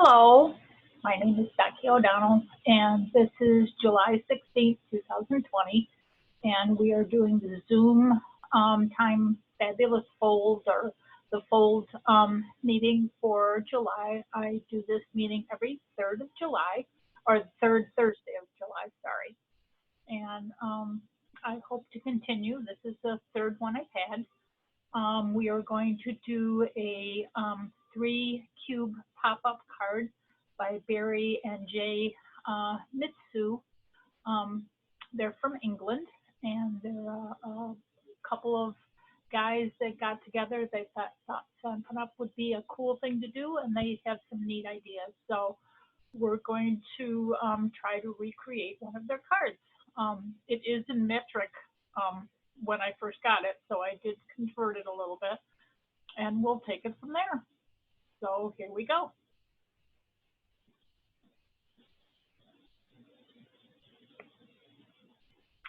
Hello, my name is Becky O'Donnell, and this is July 16th, 2020, and we are doing the Zoom Time Fabulous Fold, or the Fold meeting for July. I do this meeting every 3rd of July, or the third Thursday of July, sorry. And I hope to continue. This is the third one I've had. We are going to do a 3-cube pop-up card by Barry and Jay Mitsu. They're from England, and they're a couple of guys that got together. They thought Stampin' Up! Would be a cool thing to do, and they have some neat ideas. So we're going to try to recreate one of their cards. It is in metric when I first got it, so I did convert it a little bit, and we'll take it from there. So here we go.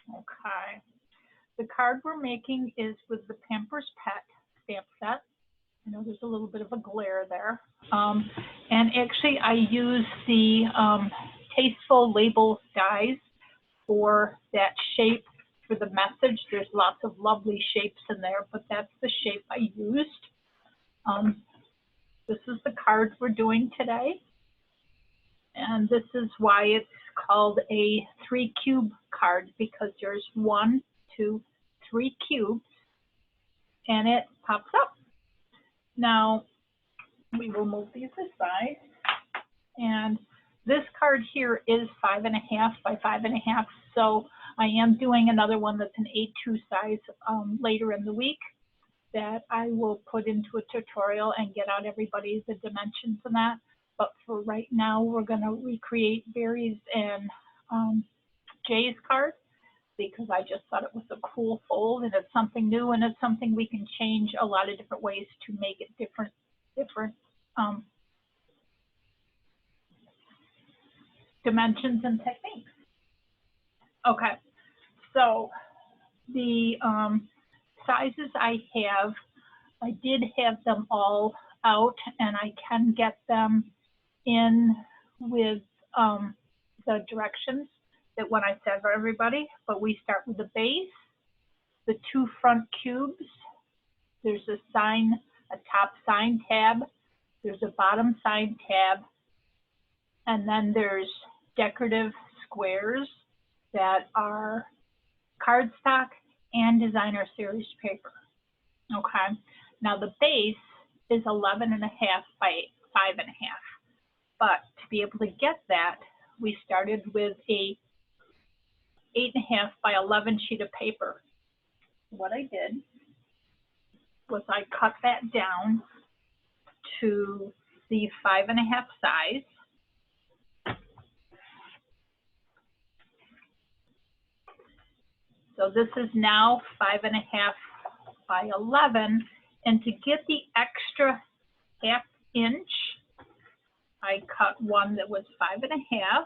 Okay, the card we're making is with the Pampers Pet stamp set. I know there's a little bit of a glare there. And actually I use the Tasteful Label dies for that shape. For the message, there's lots of lovely shapes in there, but that's the shape I used. This is the card we're doing today, and this is why it's called a 3-cube card, because there's 1, 2, 3 cubes, and it pops up. Now we will move these aside, and this card here is 5.5 by 5.5, so I am doing another one that's an A2 size later in the week that I will put into a tutorial and get out everybody the dimensions and that. But for right now, we're going to recreate Barry's and Jay's card, because I just thought it was a cool fold, and it's something new, and it's something we can change a lot of different ways to make it different dimensions and techniques. Okay, so the sizes I did have them all out, and I can get them in with the directions that when I said for everybody, but we start with the base, the 2 front cubes, there's a top sign tab, there's a bottom sign tab, and then there's decorative squares that are cardstock and designer series paper. Okay, now the base is 11.5 by 5.5, but to be able to get that, we started with a 8.5 by 11 sheet of paper. What I did was I cut that down to the 5.5 size. So this is now 5.5 by 11, and to get the extra ½ inch, I cut one that was 5.5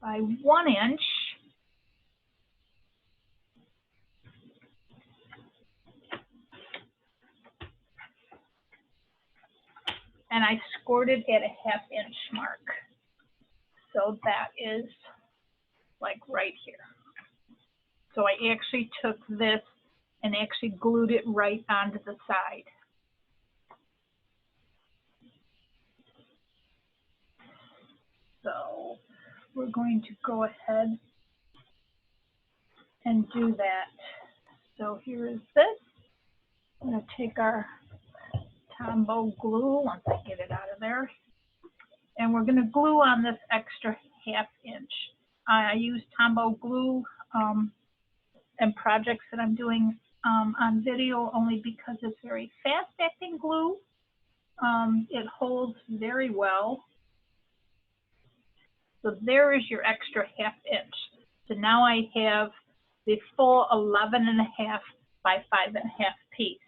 by 1 inch, and I scored it at a ½ inch mark. So that is like right here. So I actually took this and actually glued it right onto the side. So we're going to go ahead and do that. So here is this. I'm going to take our Tombow glue once I get it out of there, and we're going to glue on this extra ½ inch. I use Tombow glue and projects that I'm doing on video only because it's very fast-acting glue. It holds very well. So there is your extra ½ inch. So now I have the full 11.5 by 5.5 piece.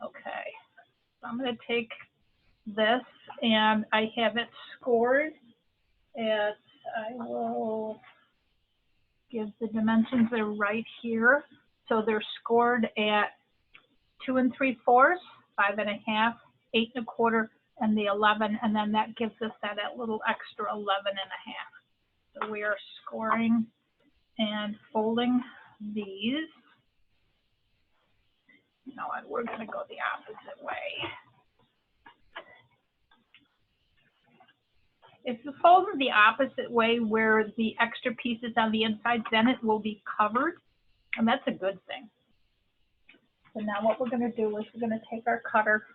Okay, so I'm going to take this, and I have it scored at, I will give the dimensions, they're right here. So they're scored at 2 3/4, 5.5, 8 1/4, and the 11, and then that gives us that little extra 11 1/2. So we are scoring and folding these. You know what, we're going to go the opposite way. If you fold them the opposite way where the extra piece is on the inside, then it will be covered, and that's a good thing. So now what we're going to do is we're going to take our cutter,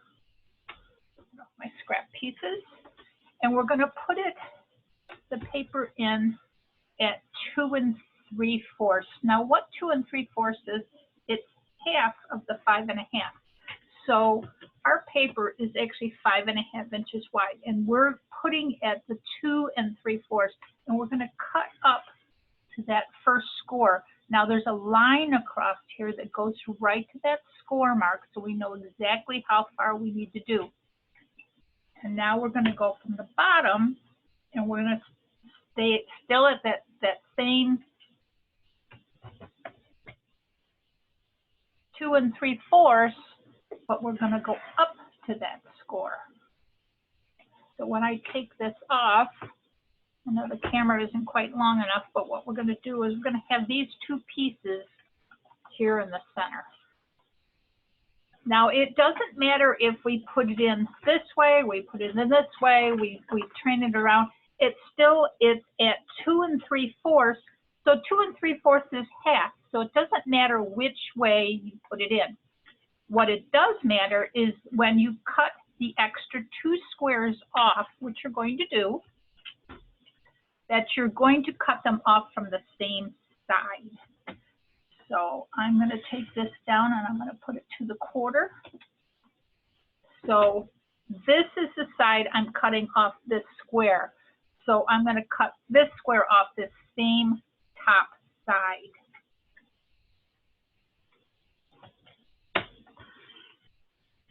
my scrap pieces, and we're going to put the paper in at 2 3/4. Now what 2 3/4 is, it's half of the 5 1/2. So our paper is actually 5 1/2 inches wide, and we're putting at the 2 3/4, and we're going to cut up to that first score. Now there's a line across here that goes right to that score mark, so we know exactly how far we need to do. And now we're going to go from the bottom, and we're going to stay still at that same 2 3/4, but we're going to go up to that score. So when I take this off, I know the camera isn't quite long enough, but what we're going to do is we're going to have these two pieces here in the center. Now it doesn't matter if we put it in this way, we put it in this way, we train it around. It's at 2 3/4. So 2 3/4 is half. So it doesn't matter which way you put it in. What it does matter is when you cut the extra 2 squares off, which you're going to do, that you're going to cut them off from the same side. So I'm going to take this down and I'm going to put it to the 1/4. So this is the side I'm cutting off this square. So I'm going to cut this square off this same top side.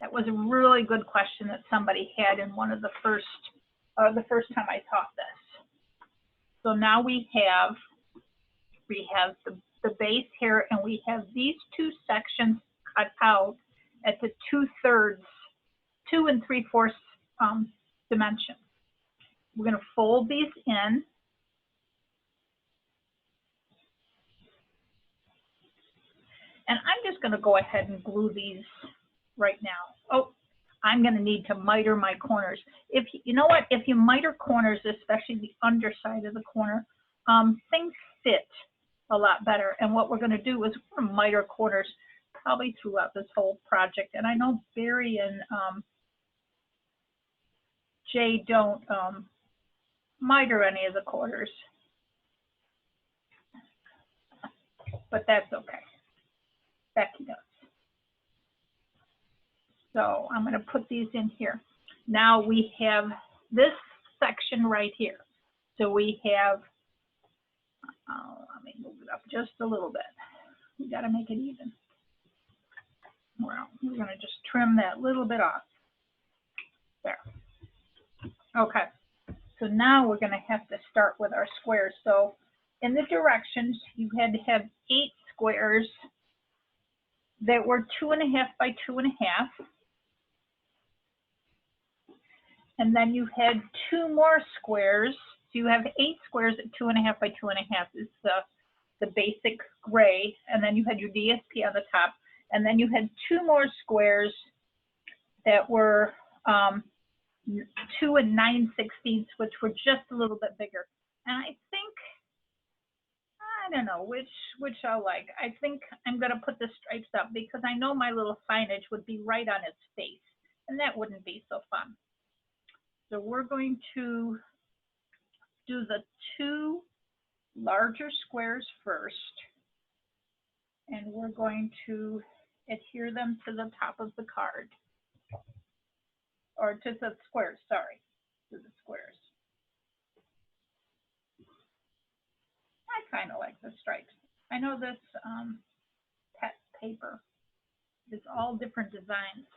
That was a really good question that somebody had in one of the first time I taught this. So now we have the base here, and we have these two sections cut out at the 2 3/4 dimension. We're going to fold these in. And I'm just going to go ahead and glue these right now. Oh, I'm going to need to miter my corners. You know what, if you miter corners, especially the underside of the corner, things fit a lot better. And what we're going to do is we're going to miter corners probably throughout this whole project. And I know Barry and Jay don't miter any of the corners, but that's okay. Becky does. So I'm going to put these in here. Now we have this section right here. So we have, let me move it up just a little bit. We got to make it even. Well, we're going to just trim that little bit off. There. Okay. So now we're going to have to start with our squares. So in the directions, you had to have 8 squares that were 2 1/2 by 2 1/2. And then you had 2 more squares. So you have 8 squares at 2 1/2 by 2 1/2 is the basic gray. And then you had your DSP on the top. And then you had 2 more squares that were 2 9/16, which were just a little bit bigger. And I think, I don't know which I'll like. I think I'm going to put the stripes up because I know my little signage would be right on its face, and that wouldn't be so fun. So we're going to do the 2 larger squares first, and we're going to adhere them to the top of the card, or to the squares, sorry, to the squares. I kind of like the stripes. I know this pet paper is all different designs.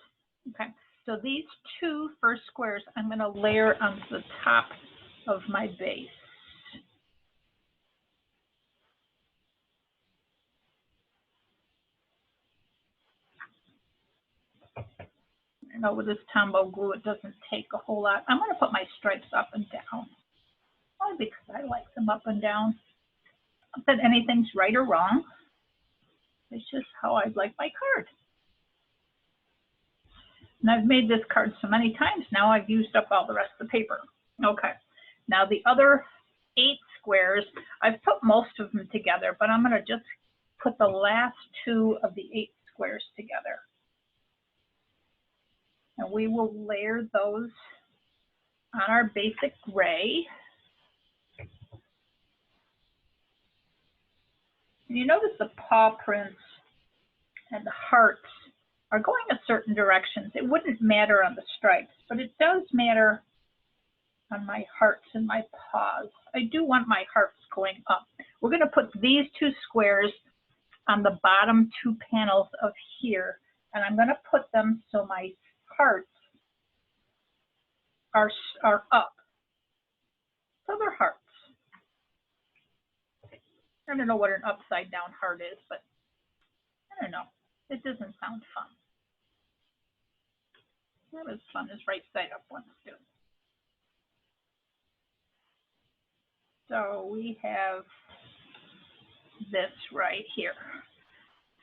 Okay, so these 2 first squares I'm going to layer on the top of my base. You know, with this Tombow glue, it doesn't take a whole lot. I'm going to put my stripes up and down. Why? Because I like them up and down. Not that anything's right or wrong. It's just how I'd like my card. And I've made this card so many times now, I've used up all the rest of the paper. Okay, now the other 8 squares, I've put most of them together, but I'm going to just put the last 2 of the 8 squares together. And we will layer those on our basic gray. And you notice the paw prints and the hearts are going a certain directions. It wouldn't matter on the stripes, but it does matter on my hearts and my paws. I do want my hearts going up. We're going to put these 2 squares on the bottom 2 panels of here, and I'm going to put them so my hearts are up. So they're hearts. I don't know what an upside down heart is, but I don't know. It doesn't sound fun. Not as fun as right side up ones do. So we have this right here.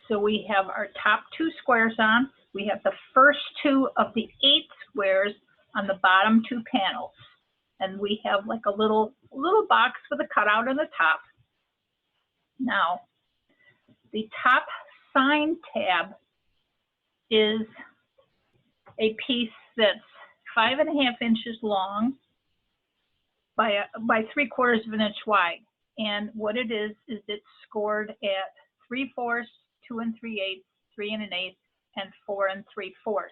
So we have our top 2 squares on. We have the first 2 of the 8 squares on the bottom 2 panels. And we have like a little box with a cutout on the top. Now, the top sign tab is a piece that's 5.5 inches long by 3/4 of an inch wide. And what it is it's scored at 3/4, 2 3/8, 3 1/8, and 4 3/4.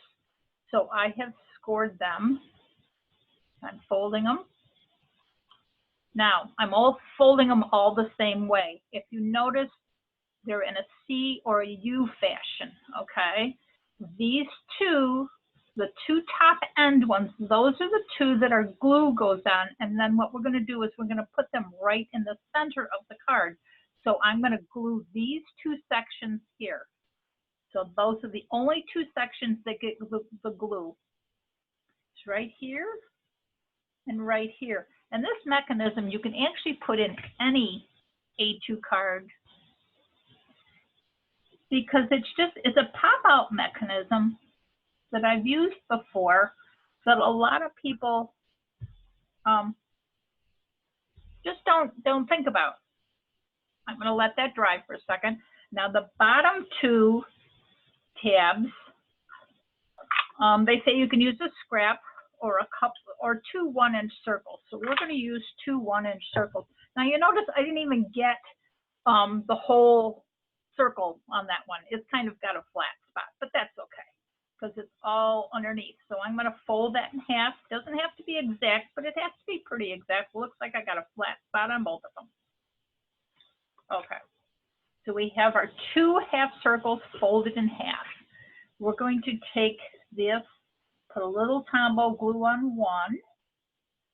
So I have scored them. I'm folding them. Now, I'm all folding them all the same way. If you notice, they're in a C or a U fashion, okay? These 2, the 2 top end ones, those are the 2 that our glue goes on. And then what we're going to do is we're going to put them right in the center of the card. So I'm going to glue these 2 sections here. So those are the only 2 sections that get the glue. It's right here and right here. And this mechanism you can actually put in any A2 card because it's a pop-out mechanism that I've used before that a lot of people just don't think about. I'm going to let that dry for a second. Now the bottom 2 tabs, they say you can use a scrap or a cup or 2 1-inch circles. So we're going to use 2 1-inch circles. Now you notice I didn't even get the whole circle on that one. It's kind of got a flat spot, but that's okay because it's all underneath. So I'm going to fold that in half. Doesn't have to be exact, but it has to be pretty exact. Looks like I got a flat spot on both of them. Okay. So we have our 2 half circles folded in half. We're going to take this, put a little Tombow glue on one,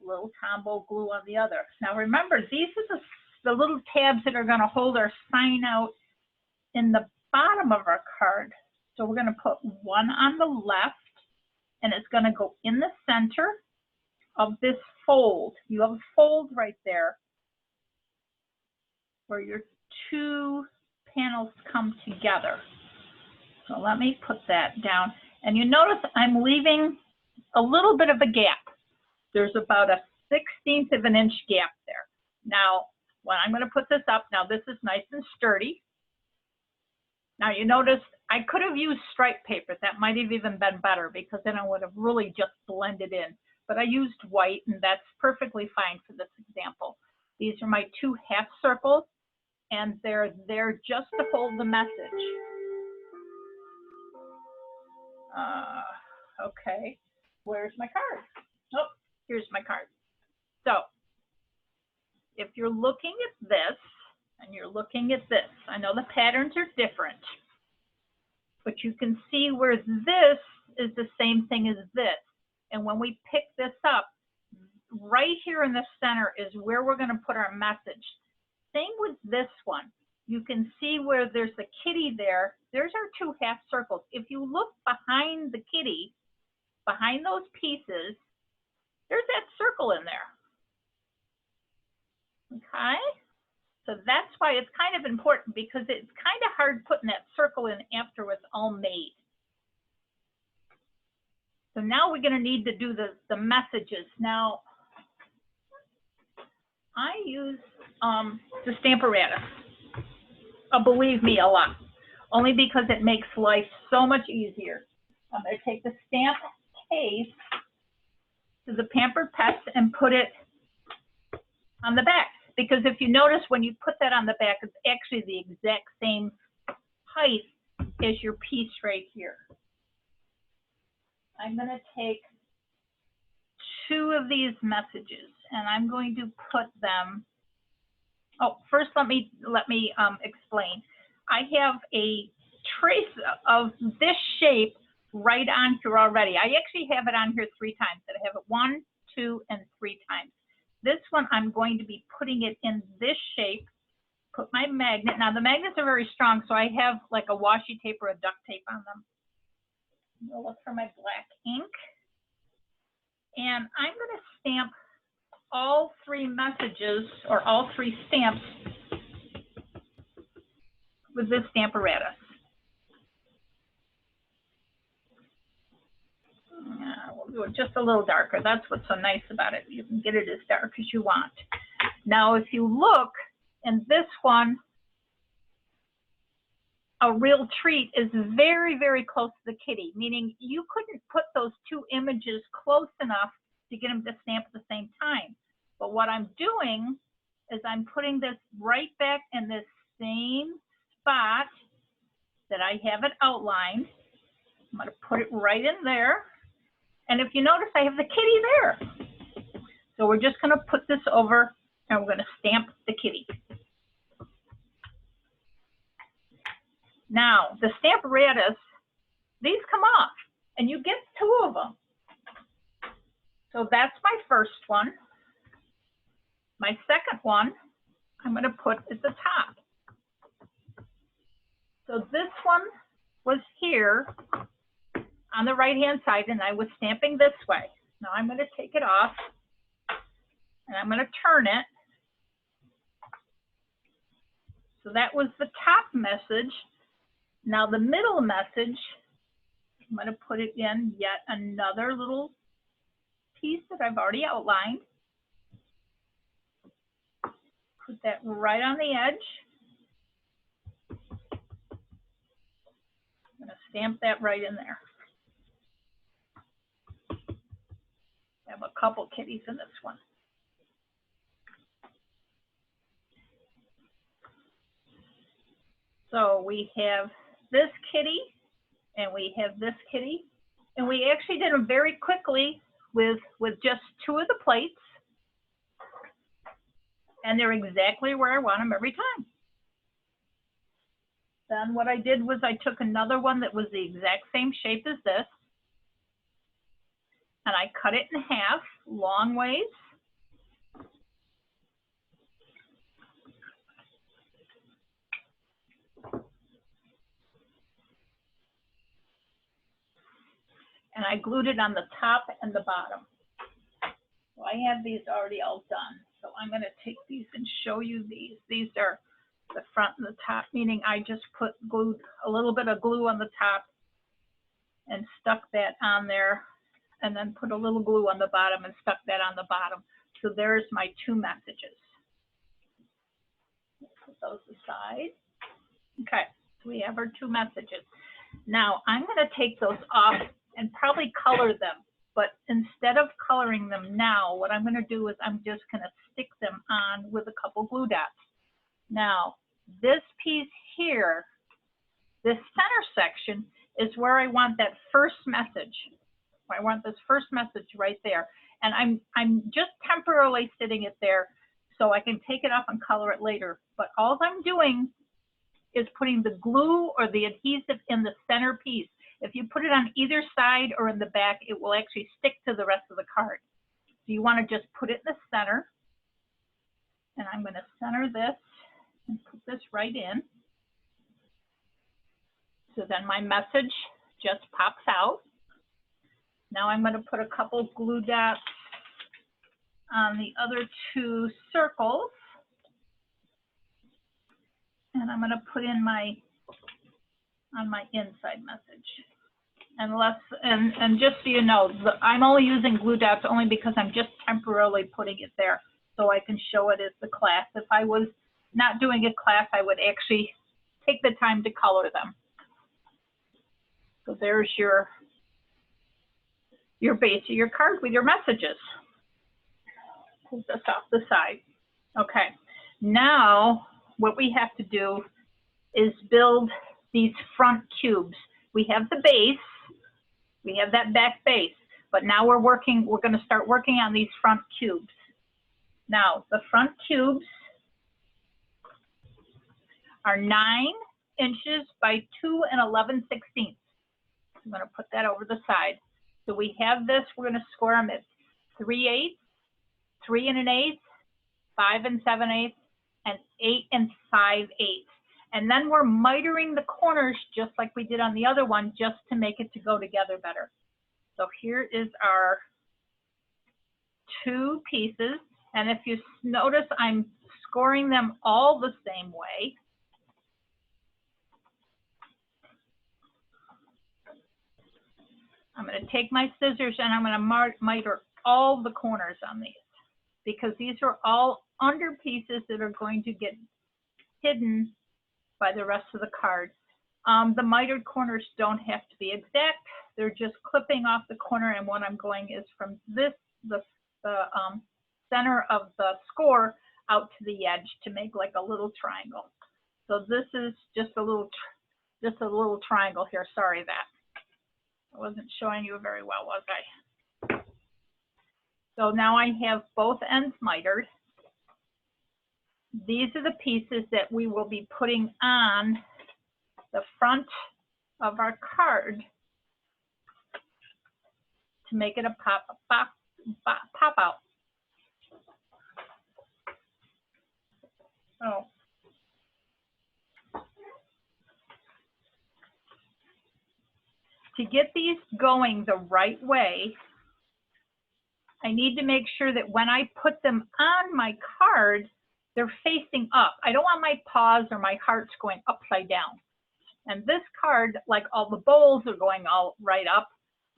little Tombow glue on the other. Now remember, these are the little tabs that are going to hold our sign out in the bottom of our card. So we're going to put one on the left, and it's going to go in the center of this fold. You have a fold right there where your 2 panels come together. So let me put that down. And you notice I'm leaving a little bit of a gap. There's about a 1/16 of an inch gap there. Now, when I'm going to put this up, now this is nice and sturdy. Now you notice I could have used stripe paper. That might have even been better because then I would have really just blended in. But I used white, and that's perfectly fine for this example. These are my 2 half circles, and they're there just to hold the message. Okay, where's my card? Oh, here's my card. So if you're looking at this and you're looking at this, I know the patterns are different, but you can see where this is the same thing as this. And when we pick this up, right here in the center is where we're going to put our message. Same with this one. You can see where there's a kitty there. There's our 2 half circles. If you look behind the kitty, behind those pieces, there's that circle in there. Okay, so that's why it's kind of important, because it's kind of hard putting that circle in after it's all made. So now we're going to need to do the messages. Now, I use the Stamparatus, believe me, a lot, only because it makes life so much easier. I'm going to take the stamp case to the Pampered Pets and put it on the back, because if you notice, when you put that on the back, it's actually the exact same height as your piece right here. I'm going to take 2 of these messages and I'm going to put them, oh, first let me explain. I have a trace of this shape right on here already. I actually have it on here 3 times. I have it 1, 2, and 3 times. This one, I'm going to be putting it in this shape, put my magnet. Now the magnets are very strong, so I have like a washi tape or a duct tape on them. I'll look for my black ink. And I'm going to stamp all 3 messages, or all 3 stamps, with this Stamparatus. We'll do it just a little darker. That's what's so nice about it. You can get it as dark as you want. Now, if you look in this one, a real treat is very, very close to the kitty, meaning you couldn't put those 2 images close enough to get them to stamp at the same time. But what I'm doing is I'm putting this right back in this same spot that I have it outlined. I'm going to put it right in there. And if you notice, I have the kitty there. So we're just going to put this over and we're going to stamp the kitty. Now, the Stamparatus, these come off and you get 2 of them. So that's my first one. My second one, I'm going to put at the top. So this one was here on the right-hand side, and I was stamping this way. Now I'm going to take it off, and I'm going to turn it. So that was the top message. Now the middle message, I'm going to put it in yet another little piece that I've already outlined. Put that right on the edge. I'm going to stamp that right in there. I have a couple kitties in this one. So we have this kitty and we have this kitty, and we actually did them very quickly with just 2 of the plates, and they're exactly where I want them every time. Then what I did was I took another one that was the exact same shape as this, and I cut it in half long ways. And I glued it on the top and the bottom. So I have these already all done. So I'm going to take these and show you these. These are the front and the top, meaning I just glued a little bit of glue on the top and stuck that on there, and then put a little glue on the bottom and stuck that on the bottom. So there's my 2 messages. Put those aside. Okay, so we have our 2 messages. Now I'm going to take those off and probably color them, but instead of coloring them now, what I'm going to do is I'm just going to stick them on with a couple glue dots. Now, this piece here, this center section, is where I want that first message. I want this first message right there. And I'm just temporarily sitting it there so I can take it off and color it later. But all I'm doing is putting the glue or the adhesive in the center piece. If you put it on either side or in the back, it will actually stick to the rest of the card. So you want to just put it in the center. And I'm going to center this and put this right in. So then my message just pops out. Now now I'm going to put a couple glue dots on the other two circles. And I'm going to put in on my inside message. And just so you know, I'm only using glue dots only because I'm just temporarily putting it there so I can show it as the class. If I was not doing a class, I would actually take the time to color them. So there's your base of your card with your messages. Put this off the side. Okay, now what we have to do is build these front cubes. We have the base, we have that back base, but now we're going to start working on these front cubes. Now, the front cubes are 9 inches by 2 11/16. I'm going to put that over the side. So we have this, we're going to score them at 3/8, 3 1/8, 5 7/8, and 8 5/8. And then we're mitering the corners just like we did on the other one, just to make it to go together better. So here is our 2 pieces. And if you notice, I'm scoring them all the same way. I'm going to take my scissors and I'm going to miter all the corners on these, because these are all under pieces that are going to get hidden by the rest of the card. The mitered corners don't have to be exact. They're just clipping off the corner, and what I'm going is from the center of the score out to the edge to make like a little triangle. So this is just a little triangle here. Sorry that I wasn't showing you very well, was I? So now I have both ends mitered. These are the pieces that we will be putting on the front of our card to make it a pop out. So to get these going the right way, I need to make sure that when I put them on my card, they're facing up. I don't want my paws or my hearts going upside down. And this card, like all the bowls, are going all right up.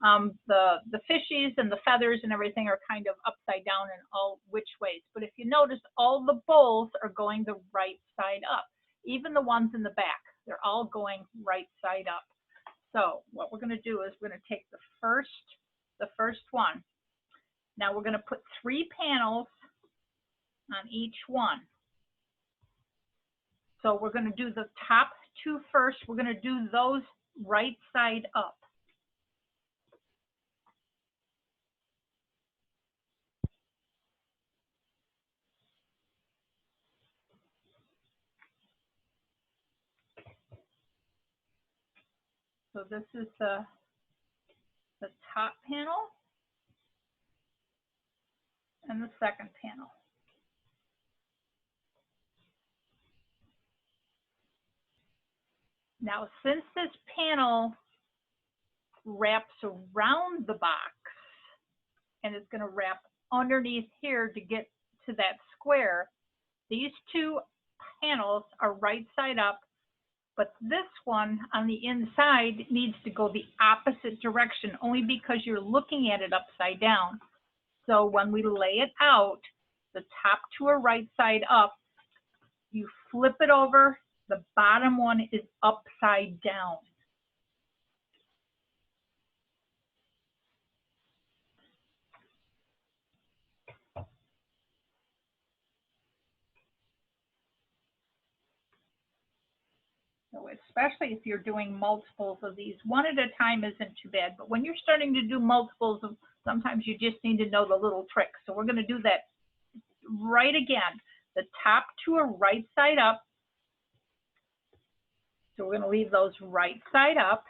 The fishies and the feathers and everything are kind of upside down in all which ways. But if you notice, all the bowls are going the right side up. Even the ones in the back, they're all going right side up. So what we're going to do is we're going to take the first one. Now we're going to put 3 panels on each one. So we're going to do the top 2 first. We're going to do those right side up. So this is the top panel and the second panel. Now, since this panel wraps around the box and it's going to wrap underneath here to get to that square, these 2 panels are right side up, but this one on the inside needs to go the opposite direction, only because you're looking at it upside down. So when we lay it out, the top 2 are right side up. You flip it over, the bottom one is upside down. So especially if you're doing multiples of these, one at a time isn't too bad. But when you're starting to do multiples of, sometimes you just need to know the little tricks. So we're going to do that right again. The top 2 are right side up. So we're going to leave those right side up.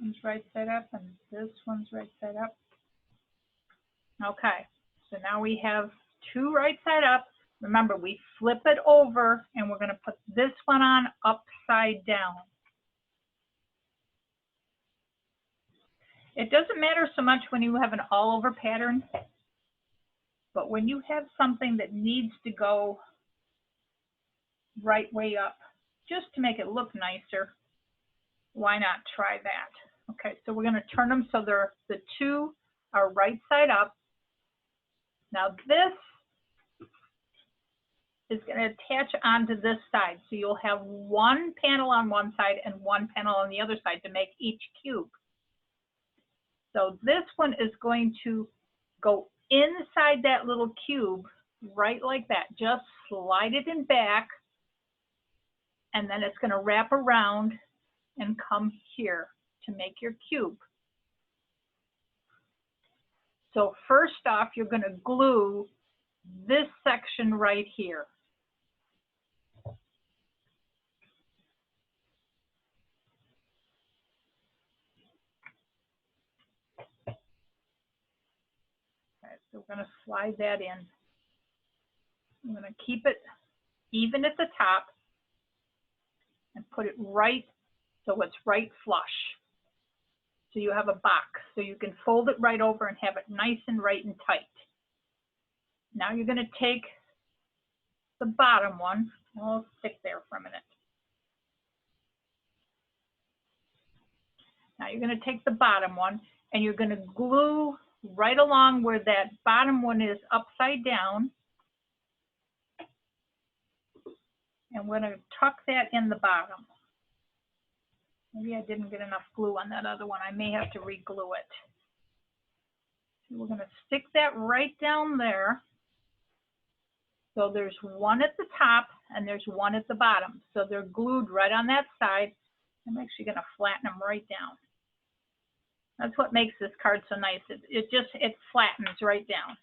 one's right side up and this one's right side up. Okay, so now we have two right side up. Remember, we flip it over and we're going to put this one on upside down. It doesn't matter so much when you have an all over pattern, but when you have something that needs to go right way up, just to make it look nicer, why not try that? Okay, so we're going to turn them so the two are right side up. Now this is going to attach onto this side. So you'll have one panel on one side and one panel on the other side to make each cube. So this one is going to go inside that little cube, right like that. Just slide it in back, and then it's going to wrap around and come here to make your cube. So first off, you're going to glue this section right here. Okay, so we're going to slide that in. I'm going to keep it even at the top and put it right so it's right flush. So you have a box, so you can fold it right over and have it nice and right and tight. Now you're going to take the bottom one. I'll stick there for a minute. Now you're going to take the bottom one and you're going to glue right along where that bottom one is upside down. And we're going to tuck that in the bottom. Maybe I didn't get enough glue on that other one. I may have to re-glue it. So we're going to stick that right down there. So there's one at the top and there's one at the bottom. So they're glued right on that side. I'm actually going to flatten them right down. That's what makes this card so nice. It flattens right down.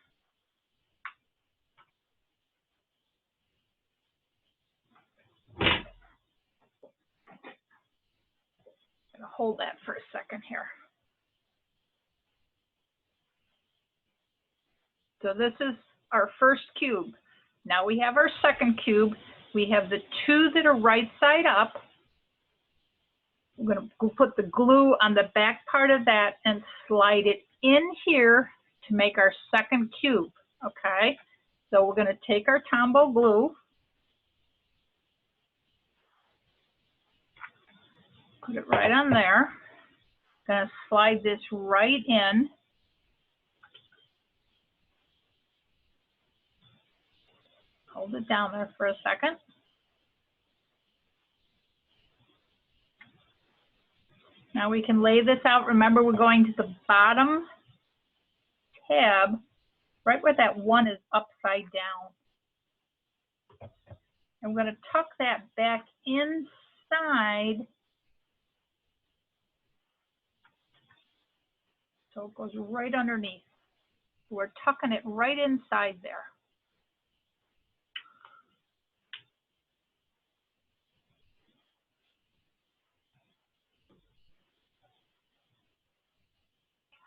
I'm going to hold that for a second here. So this is our first cube. Now we have our second cube. We have the two that are right side up. We're going to put the glue on the back part of that and slide it in here to make our second cube. Okay, so we're going to take our Tombow glue, put it right on there. Going to slide this right in. Hold it down there for a second. Now we can lay this out. Remember, we're going to the bottom tab, right where that one is upside down. And we're going to tuck that back inside. So it goes right underneath. We're tucking it right inside there.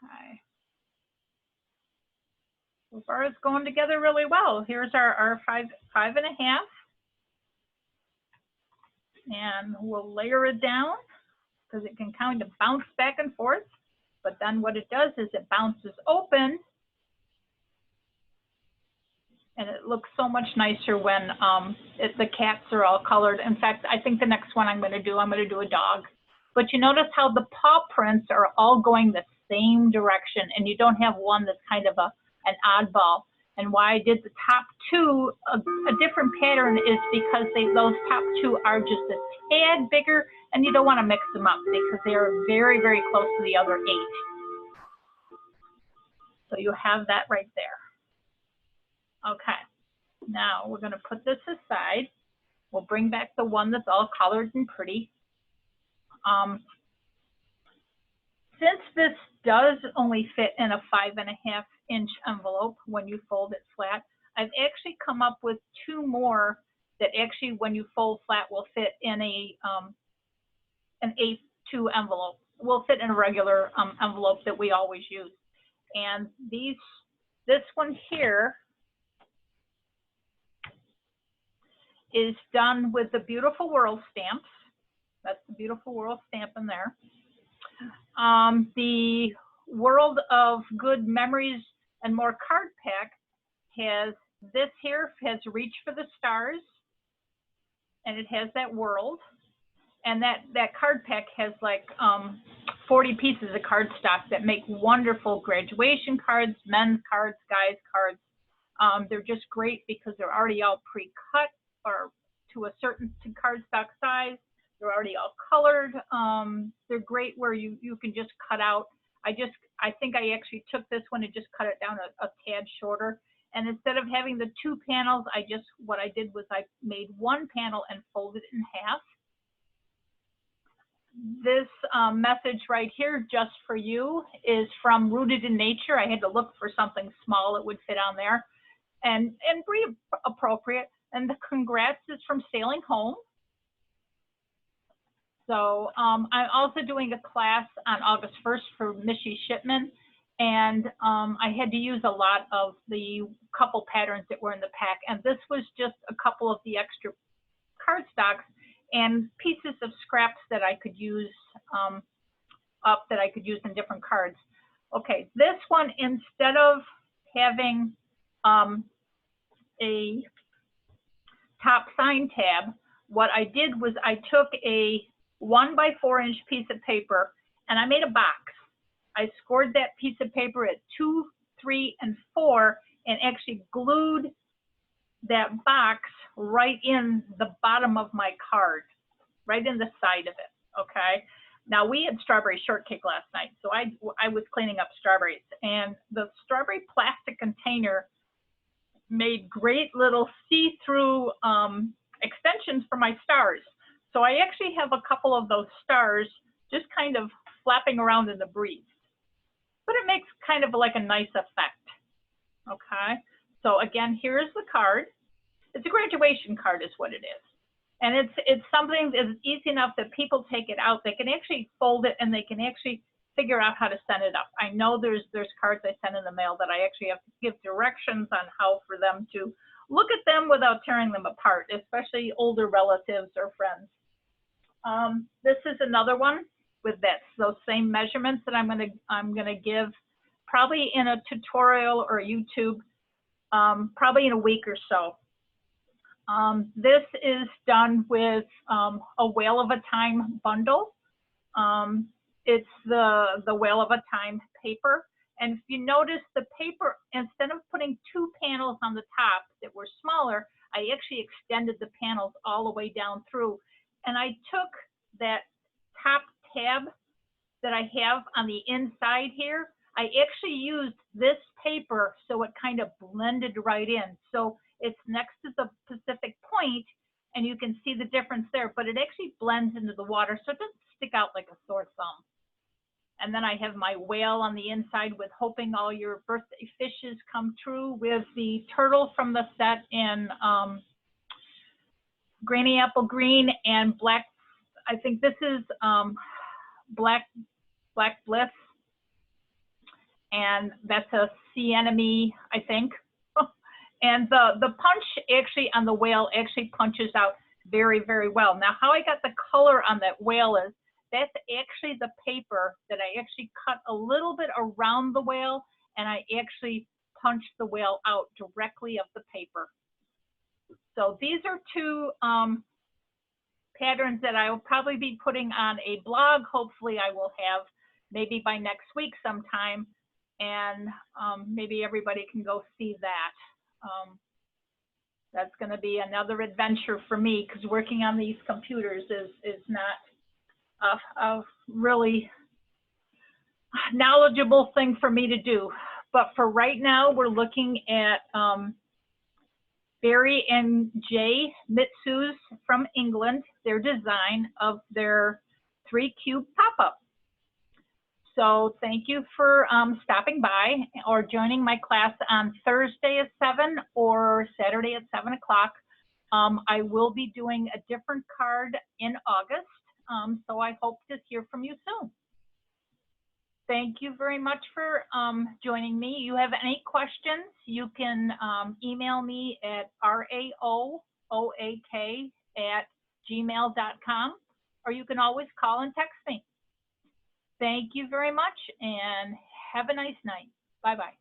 Okay. So far it's going together really well. Here's our five and a half. And we'll layer it down because it can kind of bounce back and forth. But then what it does is it bounces open. And it looks so much nicer when the cats are all colored. In fact, I think the next one I'm going to do a dog. But you notice how the paw prints are all going the same direction, and you don't have one that's kind of an oddball. And why I did the top two a different pattern is because those top two are just a tad bigger, and you don't want to mix them up because they are very, very close to the other 8. So you have that right there. Okay, now we're going to put this aside. We'll bring back the one that's all colored and pretty. Since this does only fit in a 5.5-inch envelope when you fold it flat, I've actually come up with 2 more that actually when you fold flat will fit in an A2 envelope. will fit in a regular envelope that we always use. And this one here is done with the Beautiful World stamps. That's the Beautiful World stamp in there. The World of Good Memories and More card pack has this here, has Reach for the Stars, and it has that world. And that card pack has like 40 pieces of cardstock that make wonderful graduation cards, men's cards, guys' cards. They're just great because they're already all pre-cut or to a certain cardstock size. They're already all colored. They're great where you can just cut out. I think I actually took this one and just cut it down a tad shorter. And instead of having the 2 panels, what I did was I made 1 panel and folded it in half. This message right here, just for you, is from Rooted in Nature. I had to look for something small that would fit on there and be appropriate. And the congrats is from Sailing Home. So I'm also doing a class on August 1st for Missy Shipman. And I had to use a lot of the couple patterns that were in the pack. And this was just a couple of the extra cardstocks and pieces of scraps that I could use that I could use in different cards. Okay, this one, instead of having a top sign tab, what I did was I took a 1 by 4 inch piece of paper and I made a box. I scored that piece of paper at 2, 3, and 4 and actually glued that box right in the bottom of my card, right in the side of it, okay? Now, we had strawberry shortcake last night, so I was cleaning up strawberries, and the strawberry plastic container made great little see-through extensions for my stars. So I actually have a couple of those stars just kind of flapping around in the breeze. But it makes kind of like a nice effect, okay? So again, here's the card. It's a graduation card is what it is. And it's something that's easy enough that people take it out. They can actually fold it and they can actually figure out how to set it up. I know there's cards I send in the mail that I actually have to give directions on how for them to look at them without tearing them apart, especially older relatives or friends. This is another one with those same measurements that I'm gonna give probably in a tutorial or a YouTube, probably in a week or so. This is done with a Whale of a Time bundle. It's the Whale of a Time paper. And if you notice the paper, instead of putting 2 panels on the top that were smaller, I actually extended the panels all the way down through. And I took that top tab that I have on the inside here, I actually used this paper so it kind of blended right in. So it's next to the Pacific Point, and you can see the difference there, but it actually blends into the water, so it doesn't stick out like a sore thumb. And then I have my whale on the inside with hoping all your birthday fishes come true, with the turtle from the set in Granny Apple Green and black, I think this is Black Bliss, and that's a sea anemone, I think. And the punch actually on the whale actually punches out very, very well. Now, how I got the color on that whale is that's actually the paper that I actually cut a little bit around the whale, and I actually punched the whale out directly of the paper. So these are 2 patterns that I will probably be putting on a blog. Hopefully I will have maybe by next week sometime, and maybe everybody can go see that. That's going to be another adventure for me, because working on these computers is not a really knowledgeable thing for me to do. But for right now, we're looking at Barry and Jay Mitsu's from England, their design of their 3-cube pop-up. So thank you for stopping by or joining my class on Thursday at 7 or Saturday at 7 o'clock. I will be doing a different card in August, so I hope to hear from you soon. Thank you very much for joining me. You have any questions, you can email me at raoak@gmail.com, or you can always call and text me. Thank you very much and have a nice night. Bye-bye.